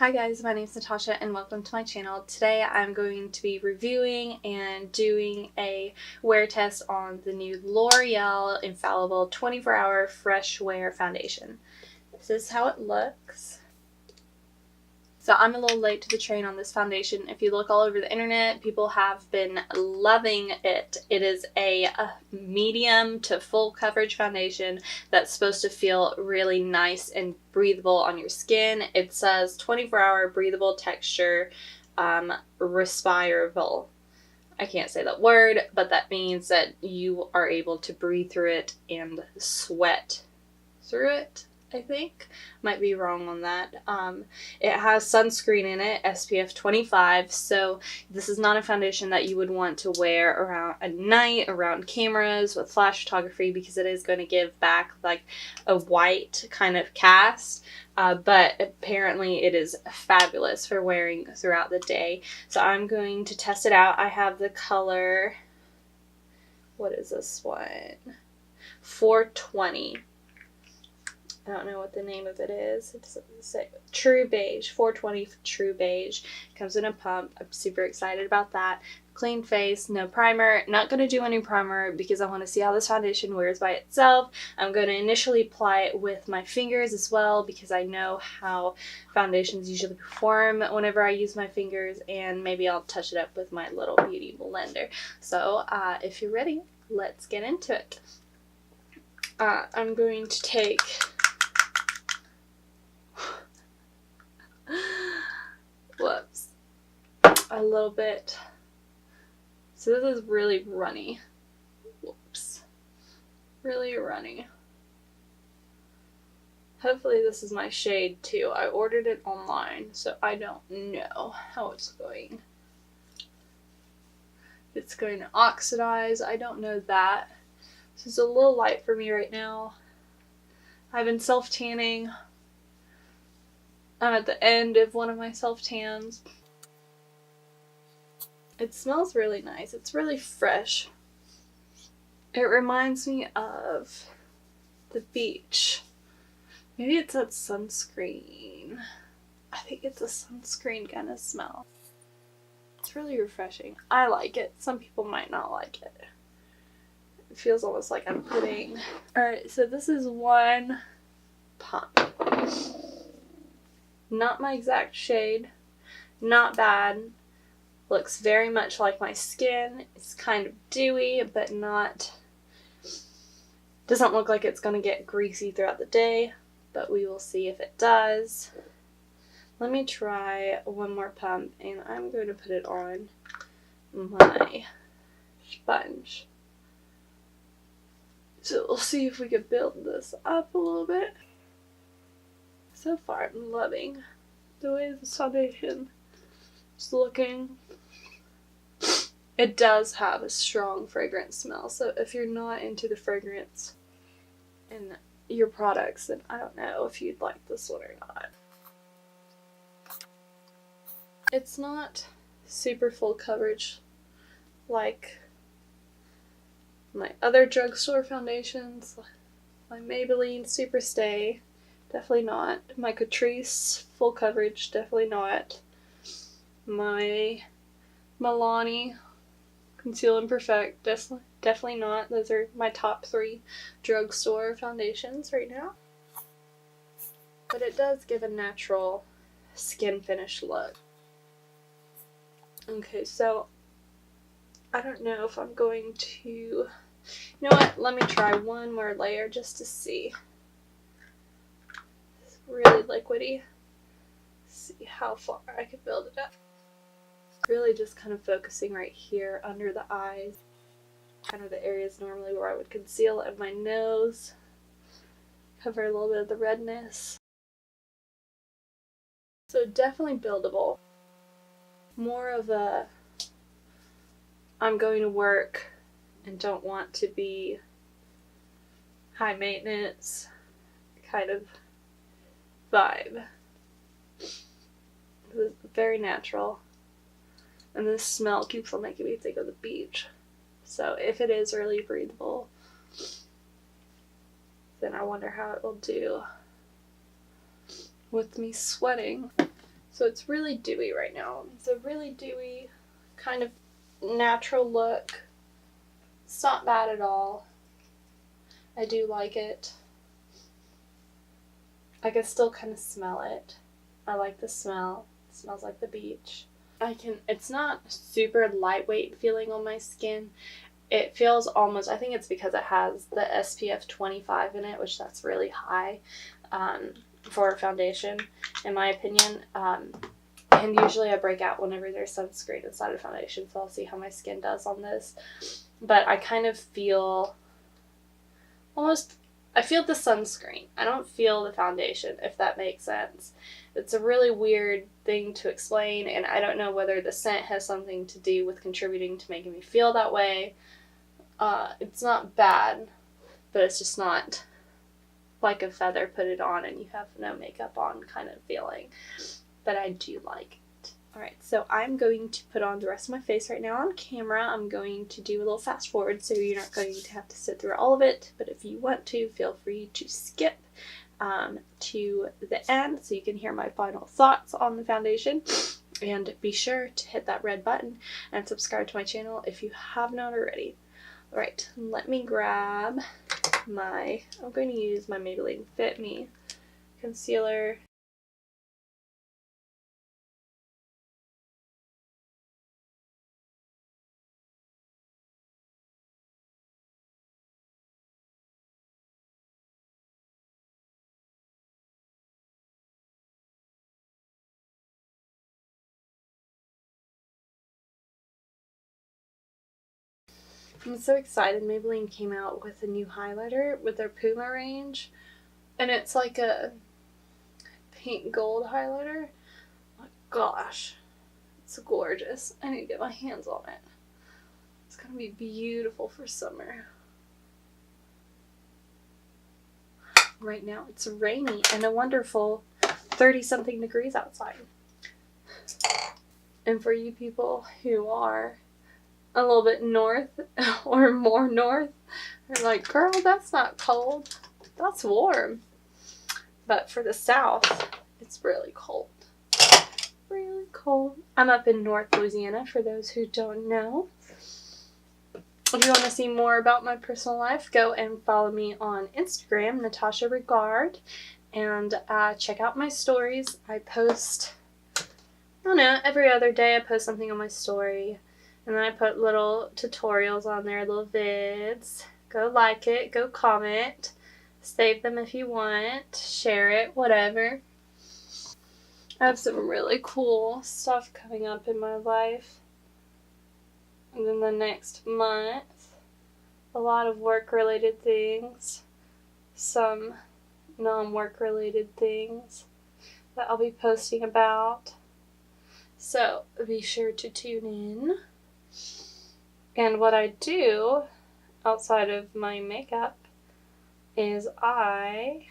Hi guys, my name is Natasha and welcome to my channel. Today I'm going to be reviewing and doing a wear test on the new L'Oreal Infallible 24-Hour Fresh Wear Foundation. This is how it looks. So I'm a little late to the train on this foundation. If you look all over the internet, people have been loving it. It is a medium to full coverage foundation that's supposed to feel really nice and breathable on your skin. It says 24-hour breathable texture, respirable. I can't say that word, but that means that you are able to breathe through it and sweat through it. I think. Might be wrong on that. It has sunscreen in it, SPF 25, so this is not a foundation that you would want to wear around at night, around cameras, with flash photography, because it is going to give back like a white kind of cast, but apparently it is fabulous for wearing throughout the day. So I'm going to test it out. I have the color, what is this one? 420. I don't know what the name of it is. It's True Beige. 420 True Beige. Comes in a pump. I'm super excited about that. Clean face, no primer. Not going to do any primer because I want to see how this foundation wears by itself. I'm going to initially apply it with my fingers as well because I know how foundations usually perform whenever I use my fingers, and maybe I'll touch it up with my little beauty blender. So if you're ready, let's get into it. I'm going to take a little bit. So this is really runny. Whoops. Really runny. Hopefully this is my shade too. I ordered it online, so I don't know how it's going. It's going to oxidize. I don't know that. This is a little light for me right now. I've been self-tanning. I'm at the end of one of my self-tans. It smells really nice. It's really fresh. It reminds me of the beach. Maybe it's that sunscreen. I think it's a sunscreen kind of smell. It's really refreshing. I like it. Some people might not like it. It feels almost like I'm putting... Alright, so this is one pump. Not my exact shade. Not bad. Looks very much like my skin. It's kind of dewy, but not... Doesn't look like it's going to get greasy throughout the day, but we will see if it does. Let me try one more pump, and I'm going to put it on my sponge. So we'll see if we can build this up a little bit. So far, I'm loving the way this foundation is looking. It does have a strong fragrance smell, so if you're not into the fragrance in your products, then I don't know if you'd like this one or not. It's not super full coverage like my other drugstore foundations, my Maybelline Super Stay, definitely not. My Catrice full coverage, definitely not. My Milani Conceal and Perfect, definitely not. Those are my top 3 drugstore foundations right now. But it does give a natural skin finish look. Okay, so I don't know if I'm going to... You know what? Let me try one more layer just to see. It's really liquidy. See how far I can build it up. Really just kind of focusing right here under the eyes. Kind of the areas normally where I would conceal, and my nose. Cover a little bit of the redness. So definitely buildable. More of a I'm going to work and don't want to be high maintenance kind of vibe. It's very natural. And this smell keeps on making me think of the beach. So if it is really breathable, then I wonder how it will do with me sweating So it's really dewy right now. It's a really dewy kind of natural look. It's not bad at all. I do like it. I can still kind of smell it. I like the smell. It smells like the beach. It's not super lightweight feeling on my skin. It feels almost, I think it's because it has the SPF 25 in it, which that's really high for a foundation, in my opinion. And usually I break out whenever there's sunscreen inside of foundation, so I'll see how my skin does on this. But I kind of feel I feel the sunscreen. I don't feel the foundation, if that makes sense. It's a really weird thing to explain, and I don't know whether the scent has something to do with contributing to making me feel that way. It's not bad, but it's just not like a feather, put it on and you have no makeup on kind of feeling. But I do like it. Alright, so I'm going to put on the rest of my face right now on camera. I'm going to do a little fast forward, so you're not going to have to sit through all of it, but if you want to, feel free to skip to the end so you can hear my final thoughts on the foundation. And be sure to hit that red button and subscribe to my channel if you have not already. Alright, let me grab I'm going to use my Maybelline Fit Me concealer. I'm so excited. Maybelline came out with a new highlighter with their Puma range, and it's like a pink gold highlighter. Oh my gosh, it's gorgeous. I need to get my hands on it. It's gonna be beautiful for summer. Right now it's rainy and a wonderful 30-something degrees outside. And for you people who are a little bit north or more north, you're like, girl, that's not cold, that's warm. But for the south, it's really cold. Really cold. I'm up in North Louisiana, for those who don't know. If you want to see more about my personal life, go and follow me on Instagram, Natasha Regard, and check out my stories. I post, I don't know, every other day I post something on my story. And then I put little tutorials on there, little vids. Go like it, go comment, save them if you want, share it, whatever. I have some really cool stuff coming up in my life. And then the next month, a lot of work-related things, some non-work related things that I'll be posting about. So be sure to tune in. And what I do outside of my makeup is I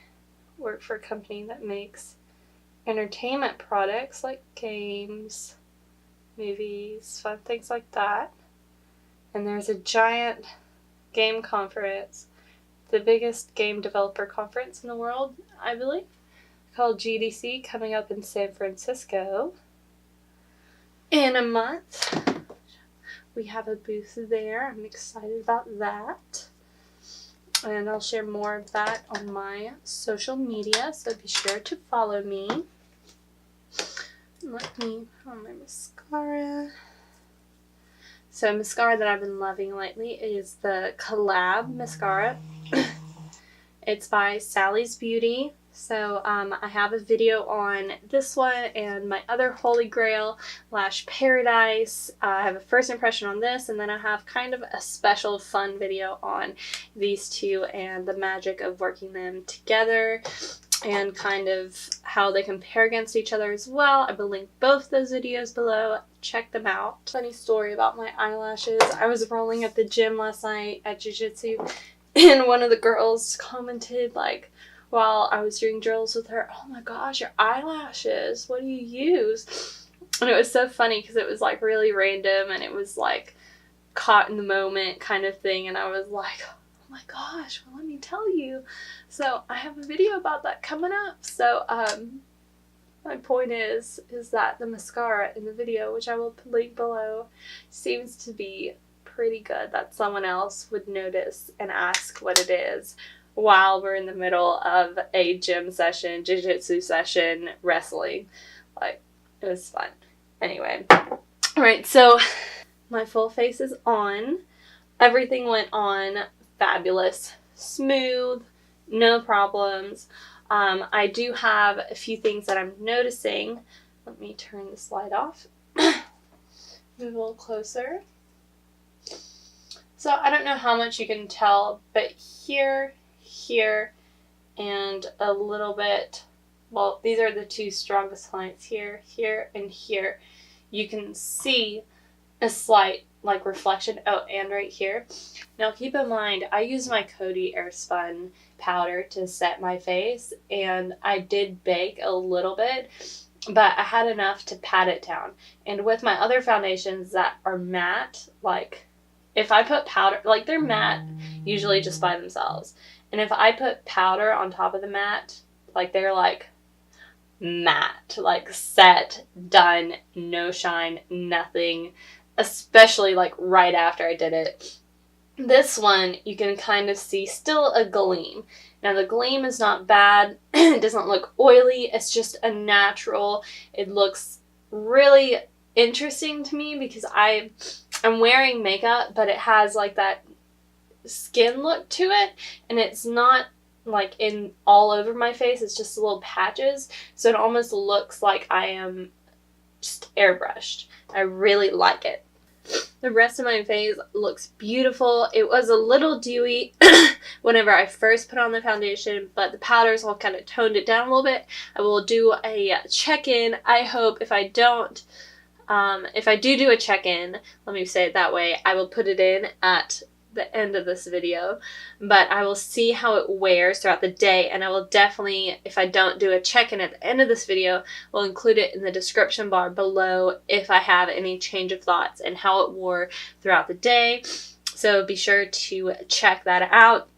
work for a company that makes entertainment products like games, movies, fun things like that. And there's a giant game conference, the biggest game developer conference in the world, I believe, called GDC, coming up in San Francisco in a month. We have a booth there. I'm excited about that. And I'll share more of that on my social media, so be sure to follow me. Let me put on my mascara. So mascara that I've been loving lately is the COL-LAB mascara. It's by Sally's Beauty. So I have a video on this one and my other holy grail, Lash Paradise. I have a first impression on this, and then I have kind of a special fun video on these two and the magic of working them together and kind of how they compare against each other as well. I will link both those videos below. Check them out. Funny story about my eyelashes. I was rolling at the gym last night at jiu-jitsu, and one of the girls commented, like, while I was doing drills with her, "Oh my gosh, your eyelashes, what do you use?" And it was so funny because it was like really random and it was like caught in the moment kind of thing, and I was like, oh my gosh, well, let me tell you. So I have a video about that coming up, so My point is that the mascara in the video, which I will link below, seems to be pretty good, that someone else would notice and ask what it is while we're in the middle of a gym session, jiu-jitsu session, wrestling. Like, it was fun. Anyway. Alright, so my full face is on. Everything went on fabulous. Smooth. No problems. I do have a few things that I'm noticing. Let me turn the slide off. Move a little closer. So I don't know how much you can tell, but here, and a little bit, well, these are the two strongest lines here, and here. You can see a slight like reflection. Oh, and right here. Now keep in mind, I use my Coty Airspun powder to set my face, and I did bake a little bit, but I had enough to pat it down. And with my other foundations that are matte, like if I put powder, like they're matte usually just by themselves, and if I put powder on top of the matte, like they're like matte, like set, done, no shine, nothing, especially like right after I did it. This one, you can kind of see still a gleam. Now the gleam is not bad. It doesn't look oily. It's just a natural. It looks really interesting to me because I'm wearing makeup, but it has like that skin look to it, and it's not like in all over my face. It's just little patches, so it almost looks like I am just airbrushed. I really like it. The rest of my face looks beautiful. It was a little dewy whenever I first put on the foundation, but the powders all kind of toned it down a little bit. I will do a check-in. I hope if I don't, if I do a check-in, let me say it that way, I will put it in at the end of this video, but I will see how it wears throughout the day, and I will definitely, if I don't do a check-in at the end of this video, will include it in the description bar below if I have any change of thoughts and how it wore throughout the day. So be sure to check that out.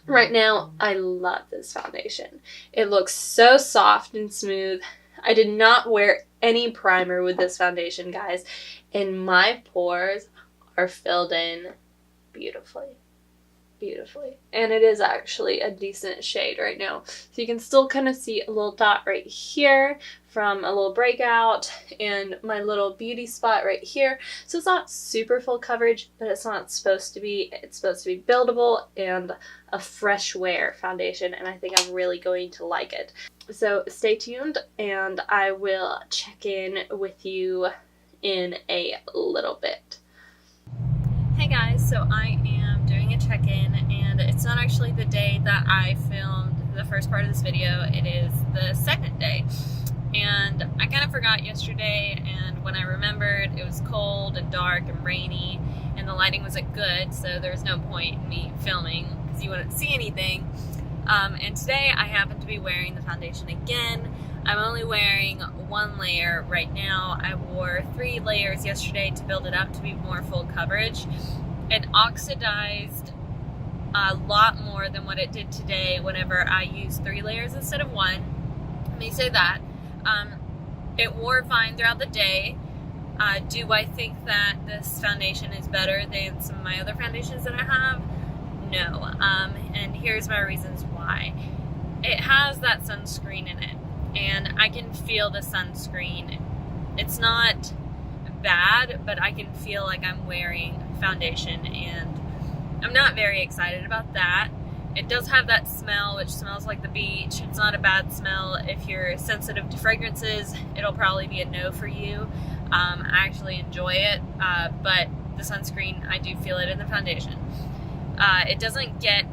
Right now, I love this foundation. It looks so soft and smooth. I did not wear any primer with this foundation, guys, and my pores are filled in beautifully, and it is actually a decent shade right now, so you can still kind of see a little dot right here from a little breakout and my little beauty spot right here. So it's not super full coverage, but it's not supposed to be. It's supposed to be buildable and a fresh wear foundation, and I think I'm really going to like it. So stay tuned, and I will check in with you in a little bit. Hey guys, so I am doing a check-in, and it's not actually the day that I filmed the first part of this video, it is the second day. And I kind of forgot yesterday, and when I remembered, it was cold and dark and rainy, and the lighting wasn't good, so there was no point in me filming because you wouldn't see anything. And today I happen to be wearing the foundation again. I'm only wearing one layer right now. I wore 3 layers yesterday to build it up to be more full coverage. It oxidized a lot more than what it did today whenever I used 3 layers instead of 1. Let me say that. It wore fine throughout the day. Do I think that this foundation is better than some of my other foundations that I have? No. And here's my reasons why. It has that sunscreen in it, and I can feel the sunscreen. It's not bad, but I can feel like I'm wearing foundation, and I'm not very excited about that. It does have that smell, which smells like the beach. It's not a bad smell. If you're sensitive to fragrances, it'll probably be a no for you. I actually enjoy it, but the sunscreen, I do feel it in the foundation. It doesn't get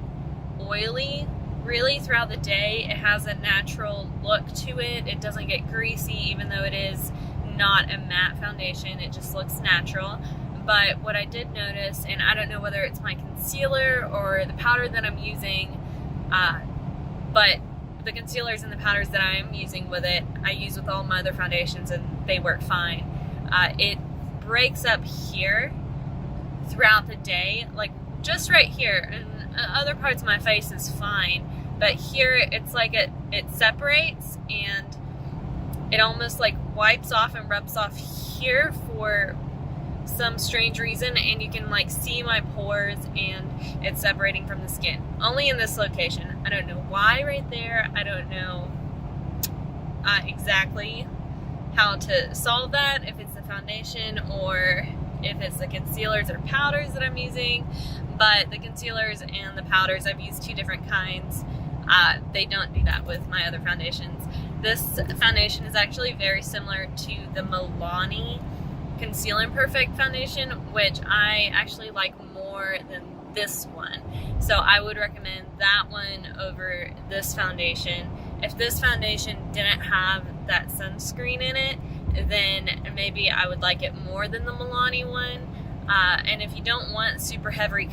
oily really throughout the day. It has a natural look to it. It doesn't get greasy, even though it is not a matte foundation. It just looks natural. But what I did notice, and I don't know whether it's my concealer or the powder that I'm using, but the concealers and the powders that I am using with it, I use with all my other foundations, and they work fine. It breaks up here throughout the day, like just right here, and other parts of my face is fine, but here it's like it separates, and it almost like wipes off and rubs off here for some strange reason, and you can like see my pores and it's separating from the skin. Only in this location. I don't know why right there. I don't know exactly how to solve that, if it's the foundation or if it's the concealers or powders that I'm using. But the concealers and the powders, I've used 2 different kinds. They don't do that with my other foundations. This foundation is actually very similar to the Milani Conceal Imperfect foundation, which I actually like more than this one. So I would recommend that one over this foundation. If this foundation didn't have that sunscreen in it, then maybe I would like it more than the Milani one. And if you don't want super heavy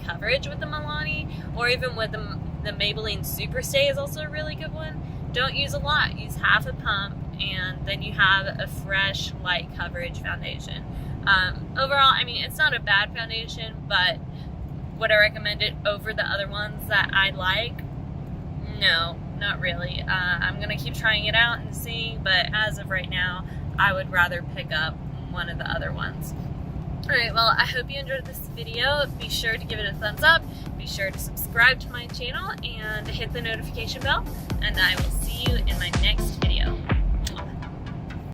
coverage with the Milani, or even with the Maybelline Superstay is also a really good one, don't use a lot. Use half a pump, and then you have a fresh, light coverage foundation. Overall, I mean, it's not a bad foundation, but would I recommend it over the other ones that I like? No, not really. I'm going to keep trying it out and seeing, but as of right now, I would rather pick up one of the other ones. Alright, well, I hope you enjoyed this video. Be sure to give it a thumbs up. Be sure to subscribe to my channel and hit the notification bell. And I will see you in my next video.